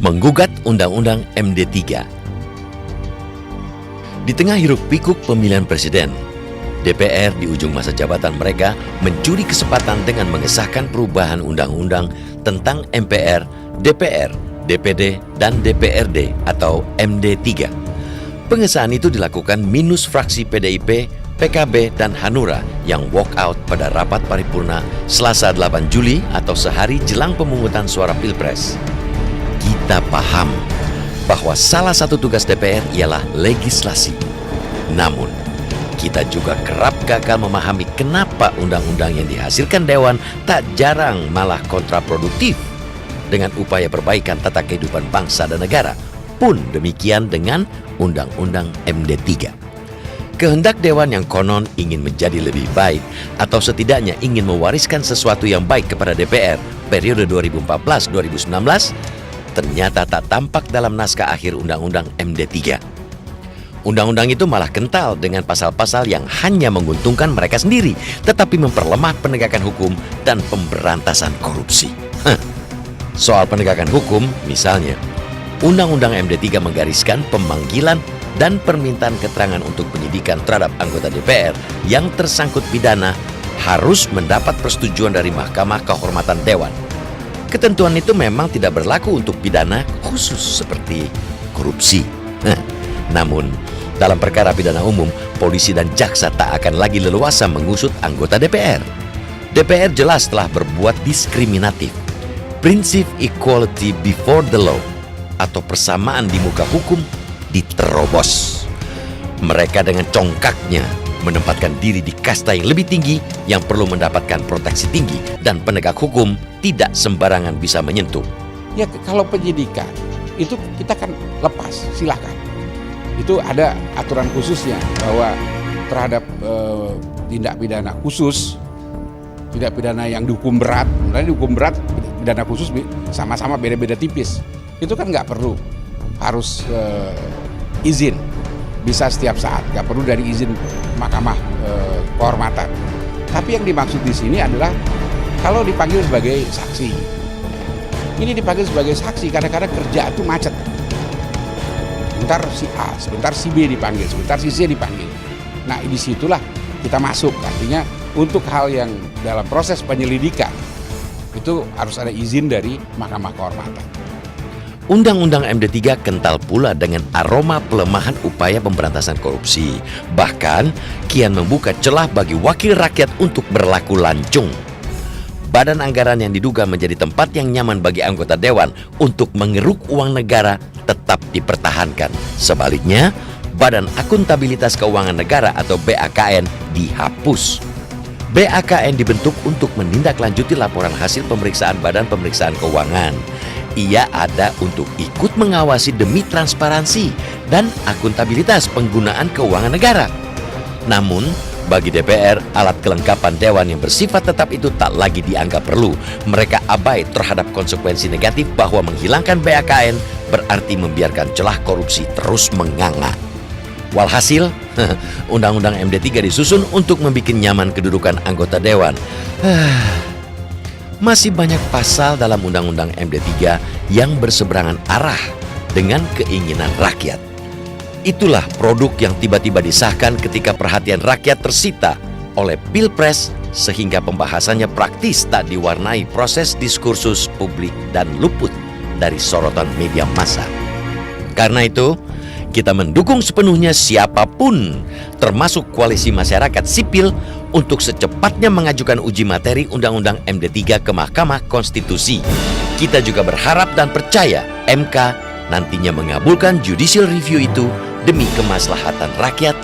menggugat Undang-Undang MD3. Di tengah hiruk-pikuk pemilihan presiden, DPR di ujung masa jabatan mereka mencuri kesempatan dengan mengesahkan perubahan undang-undang tentang MPR, DPR, DPD, dan DPRD atau MD3. Pengesahan itu dilakukan minus fraksi PDIP, PKB, dan Hanura yang walk out pada rapat paripurna Selasa 8 Juli atau sehari jelang pemungutan suara Pilpres. Kita paham bahwa salah satu tugas DPR ialah legislasi. Namun, kita juga kerap gagal memahami kenapa undang-undang yang dihasilkan Dewan tak jarang malah kontraproduktif dengan upaya perbaikan tata kehidupan bangsa dan negara. Pun demikian dengan Undang-Undang MD3. Kehendak Dewan yang konon ingin menjadi lebih baik atau setidaknya ingin mewariskan sesuatu yang baik kepada DPR periode 2014-2019 ternyata tak tampak dalam naskah akhir Undang-Undang MD3. Undang-undang itu malah kental dengan pasal-pasal yang hanya menguntungkan mereka sendiri, tetapi memperlemah penegakan hukum dan pemberantasan korupsi. Soal penegakan hukum, misalnya, Undang-Undang MD3 menggariskan pemanggilan dan permintaan keterangan untuk penyidikan terhadap anggota DPR yang tersangkut pidana harus mendapat persetujuan dari Mahkamah Kehormatan Dewan. Ketentuan itu memang tidak berlaku untuk pidana khusus seperti korupsi. Namun, dalam perkara pidana umum, polisi dan jaksa tak akan lagi leluasa mengusut anggota DPR. DPR jelas telah berbuat diskriminatif. Prinsip equality before the law atau persamaan di muka hukum diterobos. Mereka dengan congkaknya menempatkan diri di kasta yang lebih tinggi yang perlu mendapatkan proteksi tinggi dan penegak hukum tidak sembarangan bisa menyentuh. Ya kalau penyidikan itu kita kan lepas, silakan. Itu ada aturan khususnya bahwa terhadap tindak pidana khusus, tindak pidana yang dihukum berat, sebenarnya dihukum berat, pidana khusus sama-sama beda-beda tipis. Itu kan nggak perlu harus izin, bisa setiap saat, nggak perlu dari izin Mahkamah Kehormatan. Tapi yang dimaksud di sini adalah kalau dipanggil sebagai saksi. Ini dipanggil sebagai saksi kadang-kadang kerja itu macet. Sebentar si A, sebentar si B dipanggil, sebentar si C dipanggil. Nah, disitulah kita masuk. Artinya untuk hal yang dalam proses penyelidikan itu harus ada izin dari Mahkamah Kehormatan. Undang-Undang MD3 kental pula dengan aroma pelemahan upaya pemberantasan korupsi. Bahkan, kian membuka celah bagi wakil rakyat untuk berlaku lancung. Badan anggaran yang diduga menjadi tempat yang nyaman bagi anggota Dewan untuk mengeruk uang negara tetap dipertahankan. Sebaliknya, Badan Akuntabilitas Keuangan Negara atau BAKN dihapus. BAKN dibentuk untuk menindaklanjuti laporan hasil pemeriksaan Badan Pemeriksaan Keuangan. Ia ada untuk ikut mengawasi demi transparansi dan akuntabilitas penggunaan keuangan negara. Namun, bagi DPR, alat kelengkapan Dewan yang bersifat tetap itu tak lagi dianggap perlu. Mereka abai terhadap konsekuensi negatif bahwa menghilangkan BAKN berarti membiarkan celah korupsi terus menganga. Walhasil, Undang-Undang MD3 disusun untuk membuat nyaman kedudukan anggota Dewan. Masih banyak pasal dalam Undang-Undang MD3 yang berseberangan arah dengan keinginan rakyat. Itulah produk yang tiba-tiba disahkan ketika perhatian rakyat tersita oleh Pilpres sehingga pembahasannya praktis tak diwarnai proses diskursus publik dan luput dari sorotan media massa. Karena itu, kita mendukung sepenuhnya siapapun, termasuk koalisi masyarakat sipil, untuk secepatnya mengajukan uji materi Undang-Undang MD3 ke Mahkamah Konstitusi. Kita juga berharap dan percaya MK nantinya mengabulkan judicial review itu demi kemaslahatan rakyat,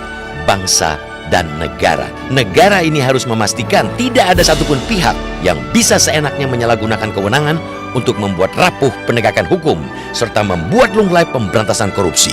bangsa, dan negara. Negara ini harus memastikan tidak ada satupun pihak yang bisa seenaknya menyalahgunakan kewenangan untuk membuat rapuh penegakan hukum serta membuat lunglai pemberantasan korupsi.